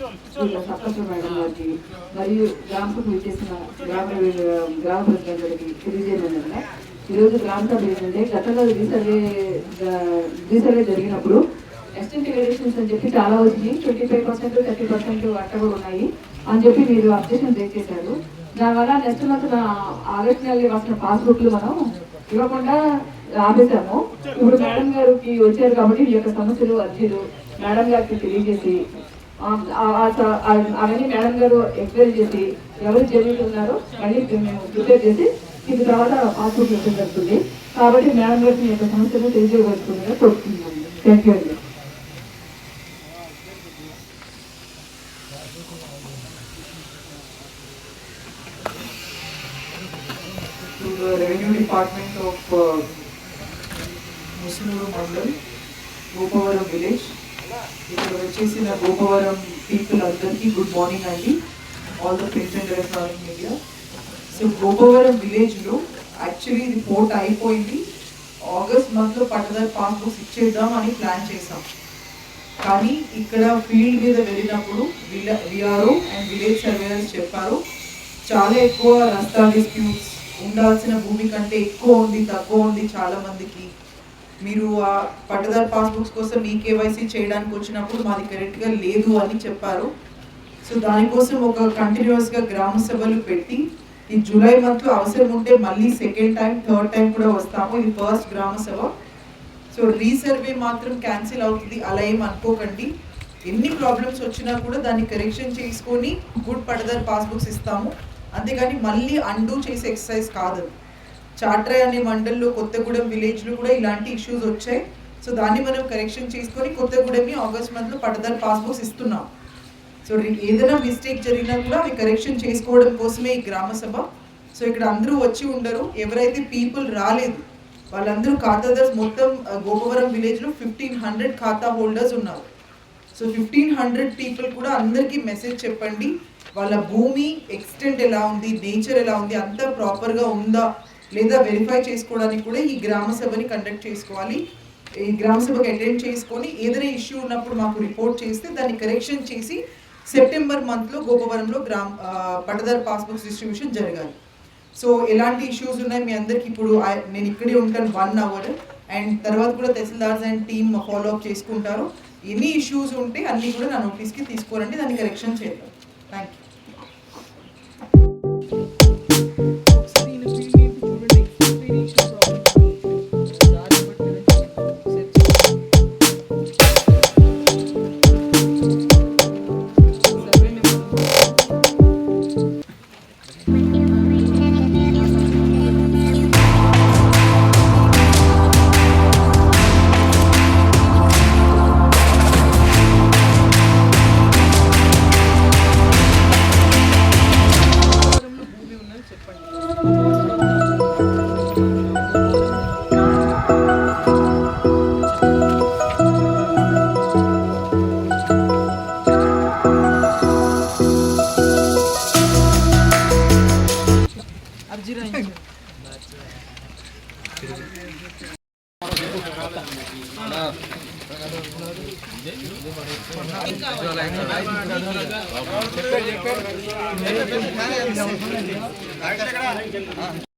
సప్తశ్రీ madam గారికి మరియు గ్రామ సభ విచ్చేసిన గ్రామ ప్రజలందరికీ తెలియజేయడం ఈరోజు గ్రామ సభ ఏంటంటే గతంలో రీసర్వే జరిగినప్పుడు ఎస్టెంట్ వేరియేషన్స్ అని చెప్పి చాలా వచ్చింది. 25%, 30% అట్ట కూడా ఉన్నాయి అని చెప్పి మీరు అబ్జెక్షన్ రేజ్ చేశారు. దానివల్ల నెక్స్ట్ మంత్ ఆగస్టు నెలలో ఇవ్వాల్సిన పాస్బుక్లు మనం ఇవ్వకుండా ఆపేశాము. ఇప్పుడు మేడం గారికి వచ్చారు కాబట్టి ఈ యొక్క సమస్యలు అర్జీలు మేడం గారికి తెలియజేసి అవన్నీ మేడం గారు ఎంక్వైరీ చేసి ఎవరు జరుగుతున్నారో మళ్ళీ మేము ప్రిపేర్ చేసి ఇది తర్వాత పాస్బుక్ ఇవ్వడం జరుగుతుంది. కాబట్టి మేడం గారికి మీ యొక్క సమస్యలు తెలియజేయవలసిందిగా కోరుతున్నాను. థ్యాంక్ యూ అండి. To the Revenue Department of Musnuru Mandal, Gopavaram village. ఇక్కడ వచ్చేసిన గోపవరం పీపుల్ అందరికీ గుడ్ మార్నింగ్ అండి, all the print and electronic media. So Gopavaram విలేజ్లో యాక్చువల్లీ రిపోర్ట్ అయిపోయింది. ఆగస్ట్ మంత్లో పట్టదారు పాస్బుక్స్ ఇచ్చేద్దాం అని ప్లాన్ చేసాం. కానీ ఇక్కడ ఫీల్డ్ మీద వెళ్ళినప్పుడు విఆర్ఓ అండ్ విలేజ్ సర్వేయర్స్ చెప్పారు చాలా ఎక్కువ రస్తా డిస్ప్యూట్స్, ఉండాల్సిన భూమి కంటే ఎక్కువ ఉంది, తక్కువ ఉంది చాలా మందికి. మీరు ఆ పట్టదారు పాస్బుక్స్ కోసం మీ కేవైసీ చేయడానికి వచ్చినప్పుడు మాది కరెక్ట్గా లేదు అని చెప్పారు. సో దానికోసం ఒక కంటిన్యూస్గా గ్రామ సభలు పెట్టి ఈ జూలై మంత్లో అవసరం ఉంటే మళ్ళీ సెకండ్ టైం, థర్డ్ టైం కూడా వస్తాము. ఇది ఫస్ట్ గ్రామ సభ. సో రీసర్వే మాత్రం క్యాన్సిల్ అవుతుంది అలా ఏం అనుకోకండి. ఎన్ని ప్రాబ్లమ్స్ వచ్చినా కూడా దాన్ని కరెక్షన్ చేసుకొని గుడ్ పట్టదారు పాస్బుక్స్ ఇస్తాము. అంతేగాని మళ్ళీ అండూ చేసే ఎక్సర్సైజ్ కాదు. చాట్రాయ్ అనే మండల్లో కొత్తగూడెం విలేజ్లో కూడా ఇలాంటి ఇష్యూస్ వచ్చాయి. సో దాన్ని మనం కరెక్షన్ చేసుకొని కొత్తగూడెంని ఆగస్ట్ మంత్లో పట్టదారు పాస్బుక్స్ ఇస్తున్నాం. సో ఏదైనా మిస్టేక్ జరిగినా కూడా అవి కరెక్షన్ చేసుకోవడం కోసమే ఈ గ్రామ సభ. సో ఇక్కడ అందరూ వచ్చి ఉండరు. ఎవరైతే పీపుల్ రాలేదు వాళ్ళందరూ ఖాతాదార్స్ మొత్తం గోపవరం విలేజ్లో 1500 ఖాతా హోల్డర్స్ ఉన్నారు. సో 1500 పీపుల్ కూడా అందరికీ మెసేజ్ చెప్పండి, వాళ్ళ భూమి ఎక్స్టెంట్ ఎలా ఉంది, నేచర్ ఎలా ఉంది, అంతా ప్రాపర్గా ఉందా లేదా వెరిఫై చేసుకోవడానికి కూడా ఈ గ్రామ సభని కండక్ట్ చేసుకోవాలి. ఈ గ్రామ సభకి అటెండ్ చేసుకొని ఏదైనా ఇష్యూ ఉన్నప్పుడు మాకు రిపోర్ట్ చేస్తే దాన్ని కరెక్షన్ చేసి సెప్టెంబర్ మంత్లో గోపవరంలో పట్టదారు పాస్బుక్స్ డిస్ట్రిబ్యూషన్ జరగాలి. సో ఎలాంటి ఇష్యూస్ ఉన్నాయి మీ అందరికి ఇప్పుడు నేను ఇక్కడే ఉంటాను 1 అవర్, అండ్ తర్వాత కూడా tahsildars and team follow up చేసుకుంటారు. ఎన్ని ఇష్యూస్ ఉంటే అన్నీ కూడా నా నోటీస్కి తీసుకోరండి, దాన్ని కరెక్షన్ చేద్దాం. Thank you. చెప్పారు